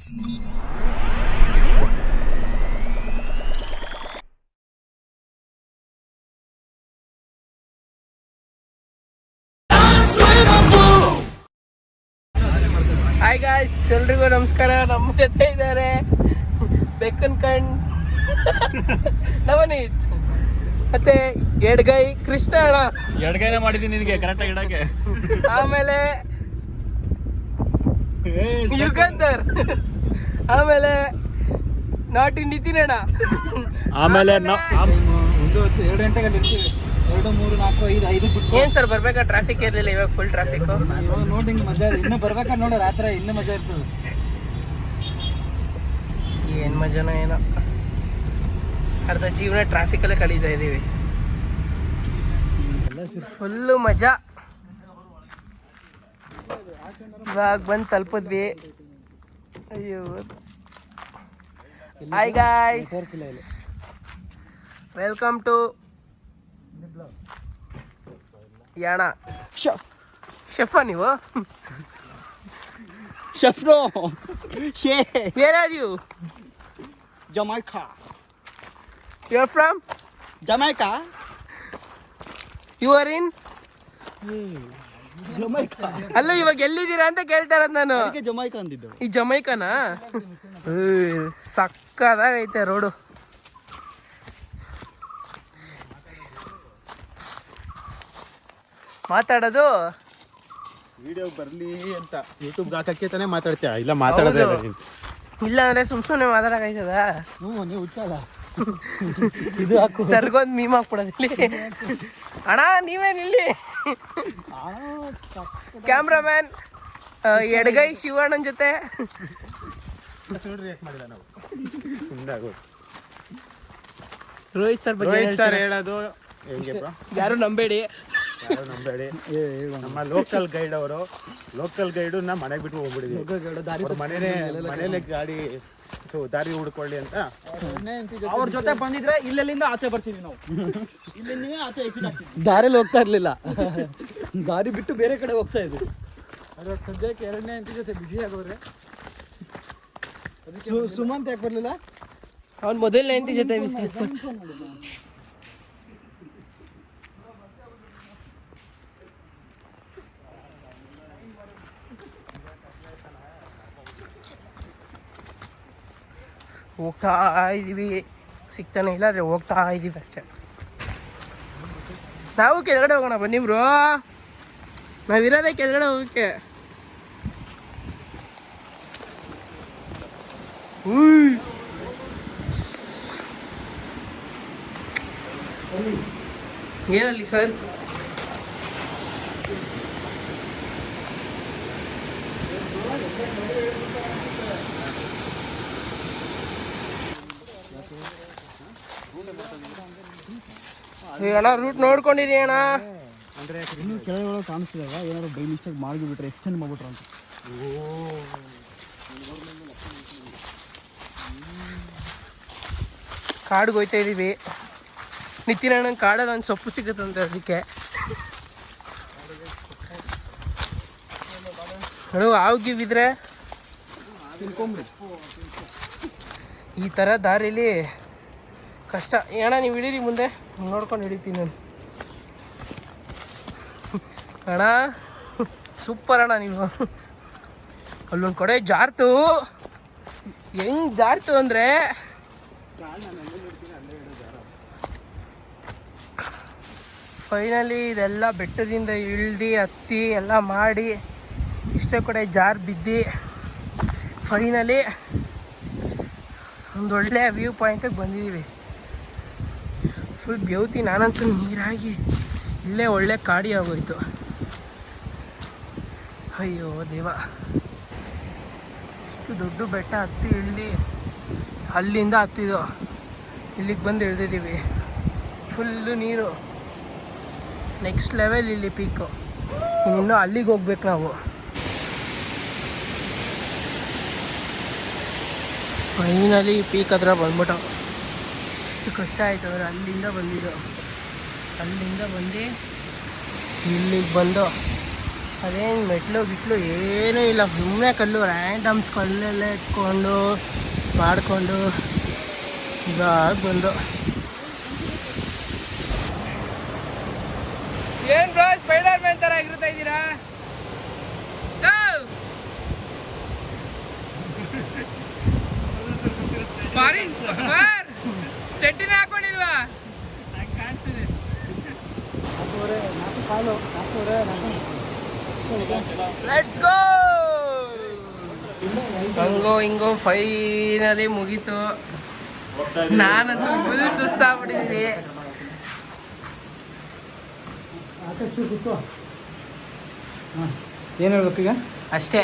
Hi guys, ಎಲ್ರಿಗೂ ನಮಸ್ಕಾರ. ನಮ್ಮ ಜೊತೆ ಇದ್ದಾರೆ ಬೆಕ್ಕನ್ ಕಣ್ ನವನೀತ್ ಮತ್ತೆ ಎಡ್ಗೈ ಕೃಷ್ಣ ಅಣ್ಣ. ಎಡ್ಗೈನೇ ಮಾಡಿದ್ದೀನಿ ನಿನಗೆ ಕರೆಕ್ಟಾಗಿ ಇಡಕ್ಕೆ. ಆಮೇಲೆ ಯುಗಂಧರ್, ಆಮೇಲೆ ನಾಟಿ ನಿತಿನ್ ಅಣ್ಣ. ಆಮೇಲೆ 2 ಗಂಟೆಗೆ ಇರ್ತೀವಿ. 2, 3, 4, 5 5 ಬಿಟ್ಟು ಏನ್ ಸರ್ ಬರ್ಬೇಕಾ? ಟ್ರಾಫಿಕ್ ಇರ್ಲಿಲ್ಲ, ಇವಾಗ ಫುಲ್ ಟ್ರಾಫಿಕ್. ನೋಡಿ ಮಜಾ. ಇನ್ನು ಬರ್ಬೇಕಾದ್ರೆ ನೋಡ ರಾತ್ರಿ ಇನ್ನೂ ಮಜಾ ಇರ್ತದೆ. ಏನ್ ಮಜಾನೋ ಏನೋ, ಅರ್ಧ ಜೀವನ ಟ್ರಾಫಿಕ್ ಅಲ್ಲೇ ಕಳೀತಾ ಇದೀವಿ. ಫುಲ್ಲು ಮಜಾ. ಇವಾಗ ಬಂದು ತಲುಪಿದ್ವಿ. ಅಯ್ಯೋ, hi guys, welcome to Yana. ಶೆಫಾ ನೀವು? ಶೆಫ್ನೋ ಶೇ. Where are you? Jamaica. You are from Jamaica. You are in Jamaica. ಅಲ್ಲ, ಇವಾಗ ಎಲ್ಲಿದ್ದೀರಾ ಅಂತ ಕೇಳ್ತಾರ ನಾನು. ಜಮೈಕಾ ಅಂದಿದ್ದು. ಈ ಜಮೈಕನಾ? ಸಕ್ಕದಾಗೈತೆ ರೋಡು. ಮಾತಾಡೋದು ವಿಡಿಯೋ ಬರ್ಲಿ ಅಂತ ಯೂಟ್ಯೂಬ್ಗೆ ಹಾಕಕ್ಕೆ ತಾನೇ ಮಾತಾಡ್ತೀಯ, ಇಲ್ಲ ಮಾತಾಡೋದೇ ಇಲ್ಲ ಅಂದ್ರೆ ಸುಮ್ಮನೆ ಮಾತಾಡೋಕಾಯ್ತದ? ನೀವು ಹುಚ್ಚಲ್ಲ. ಇದು ಹಾಕು. ಸರ್ಗೊಂದು ಮೀಮ್ ಹಾಕ್ಬಿಡೋದು ಇಲ್ಲಿ. ಅಣ್ಣ ನೀವೇನು ಇಲ್ಲಿ? ಕ್ಯಾಮ್ರಾಮ್ಯಾನ್ ಎಡಗೈ ಶಿವಣ್ಣನ ಜೊತೆ. ಮಾಡಿಲ್ಲ ನಾವು, ಸುಮ್ಮನೆ ಆಗೋದು. ರೋಹಿತ್ ಸರ್ ಬಗ್ಗೆ ರೋಹಿತ್ ಸರ್ ಹೇಳೋದು ಹೆಂಗೆ ಯಾರು ನಂಬೇಡಿ, ಯಾರು ನಂಬೇಡಿ. ನಮ್ಮ ಲೋಕಲ್ ಗೈಡ್ ಅವರು, ಲೋಕಲ್ ಗೈಡನ್ನ ಮನೆಗೆ ಬಿಟ್ಟು ಹೋಗ್ಬಿಟ್ಟಿದ್ವಿ. ಮನೇಲೆ ಗಾಡಿ ದಾರಿ ಹುಡ್ಕೊಳ್ಳಿ ಅಂತ ಅವ್ರ ಜೊತೆ ಬಂದಿದ್ರೆ ಇಲ್ಲೆಲ್ಲಿಂದ ಆಚೆ ಬರ್ತಿದ್ವಿ ನಾವು. ಇಲ್ಲಿಂದ ಆಚೆ ಎಕ್ಸಿಟ್ ಆಗ್ತಿದ್ವಿ. ದಾರಿಲಿ ಹೋಗ್ತಾ ಇರ್ಲಿಲ್ಲ, ದಾರಿ ಬಿಟ್ಟು ಬೇರೆ ಕಡೆ ಹೋಗ್ತಾ ಇದ್ವಿ. ಅದ್ರ ಸದ್ಯಕ್ಕೆ 2ನೇ ಹೆಂಡತಿ ಜೊತೆ ಬಿಸಿ ಆಗೋದ್ರೆ. ಸುಮಂತ್ ಯಾಕೆ ಬರ್ಲಿಲ್ಲ? ಅವ್ನು ಮೊದಲನೇ ಹೆಂಡತಿ ಜೊತೆ ಬಿಸಿ. ಹೋಗ್ತಾ ಇದ್ದೀವಿ, ಸಿಗ್ತಾನೆ ಇಲ್ಲ, ಆದರೆ ಹೋಗ್ತಾ ಇದ್ದೀವಿ ಅಷ್ಟೇ. ನಾವು ಕೆಳಗಡೆ ಹೋಗೋಣ ಬನ್ನಿ ಬ್ರೋ, ನಾವಿರೋದೇ ಕೆಳಗಡೆ ಹೋಗೋಕ್ಕೆ. ಏನಲ್ಲಿ ಸರ್? ಅಣ್ಣ ರೂಟ್ ನೋಡ್ಕೊಂಡಿರಿ ಅಣ್ಣ. ಅಂದ್ರೆ ಇನ್ನೂ ಕೆಳಗೆ ಕಾಣಿಸ್ತಿದಾಗ ಏನಾದ್ರು ಬೈ ಮಿಸ್ಟೇಕ್ ಮಾಡಿಬಿಟ್ರೆ ಎಕ್ಸ್ಟೆಂಡ್ ಮಾಡ್ಬಿಟ್ರೆ ಅಂತ. ಕಾಡಿಗೆ ಹೋಯ್ತಾ ಇದ್ದೀವಿ. ನಿತಿನ್ ಅಣ್ಣ ಕಾಡಲ್ಲಿ ಒಂದು ಸೊಪ್ಪು ಸಿಗುತ್ತಂತೆ, ಅದಕ್ಕೆ ಅಣ್ಣ ಆಗಿದ್ರೆ ಈ ಥರ ದಾರಿಲಿ ಕಷ್ಟ. ಅಣ್ಣ ನೀವು ಹಿಡೀರಿ ಮುಂದೆ, ನೋಡ್ಕೊಂಡು ಹಿಡಿತೀನಿ ನಾನು. ಅಣ್ಣ ಸೂಪರ್ ಅಣ್ಣ ನೀವು. ಅಲ್ಲೊಂದು ಕಡೆ ಜಾರ್ತು, ಹೆಂಗ್ ಜಾರ್ತು ಅಂದರೆ ಫೈನಲಿ ಇದೆಲ್ಲ ಬೆಟ್ಟದಿಂದ ಇಳ್ದು ಹತ್ತಿ ಎಲ್ಲ ಮಾಡಿ ಇಷ್ಟೇ ಕಡೆ ಜಾರ್ ಬಿದ್ದು ಫೈನಲಿ ಒಂದೊಳ್ಳೆ ವ್ಯೂ ಪಾಯಿಂಟಿಗೆ ಬಂದಿದ್ದೀವಿ. Full beauty. ನಾನಂತೂ ನೀರಾಗಿ ಇಲ್ಲೇ ಒಳ್ಳೆ ಕಾಡಿ ಆಗೋಯ್ತು. ಅಯ್ಯೋ ದೇವ, ಇಷ್ಟು ದೊಡ್ಡ ಬೆಟ್ಟ ಹತ್ತಿ ಇಳ್ದು ಅಲ್ಲಿಂದ ಹತ್ತಿದ್ದು ಇಲ್ಲಿಗೆ ಬಂದು ಇಳಿದಿದ್ದೀವಿ. ಫುಲ್ಲು ನೀರು, ನೆಕ್ಸ್ಟ್ ಲೆವೆಲ್ ಇಲ್ಲಿ ಪೀಕು. ಇನ್ನೂ ಅಲ್ಲಿಗೆ ಹೋಗ್ಬೇಕು ನಾವು. ಫೈನಲಿ ಪೀಕ್ ಹತ್ರ ಬಂದ್ಬಿಟ್ಟು ಎಷ್ಟು ಕಷ್ಟ ಆಯಿತು ಅಂದರೆ ಅಲ್ಲಿಂದ ಬಂದಿದ್ದು, ಅಲ್ಲಿಂದ ಬಂದು ಇಲ್ಲಿಗೆ ಬಂದು ಅದೇನು ಮೆಟ್ಲು ಗಿಟ್ಲು ಏನೂ ಇಲ್ಲ, ಸುಮ್ಮನೆ ಕಲ್ಲು ರ್ಯಾಂಡಮ್ಸ್ ಕಲ್ಲೆಲ್ಲ ಇಟ್ಕೊಂಡು ಮಾಡಿಕೊಂಡು ಇದಾಗ ಬಂದು. ಏನು ಬ್ರೋ ಸ್ಪೈಡರ್ ಮ್ಯಾನ್ ಥರ ಆಗಿರ್ತಾ ಇದ್ದೀರಾ? ಚಟ್ಟಿನ ಹಾಕೊಂಡಿಲ್ವಾ? Let's go. ಹಂಗೋ ಹಿಂಗೋ ಫೈನಲಿ ಮುಗೀತು. ನಾನಂತೂ ಫುಲ್ ಸುಸ್ತಾಗ್ಬಿಟ್ಟಿದ್ದೀನಿ. ಏನು ಹೇಳ್ಬೇಕು ಈಗ? ಅಷ್ಟೇ.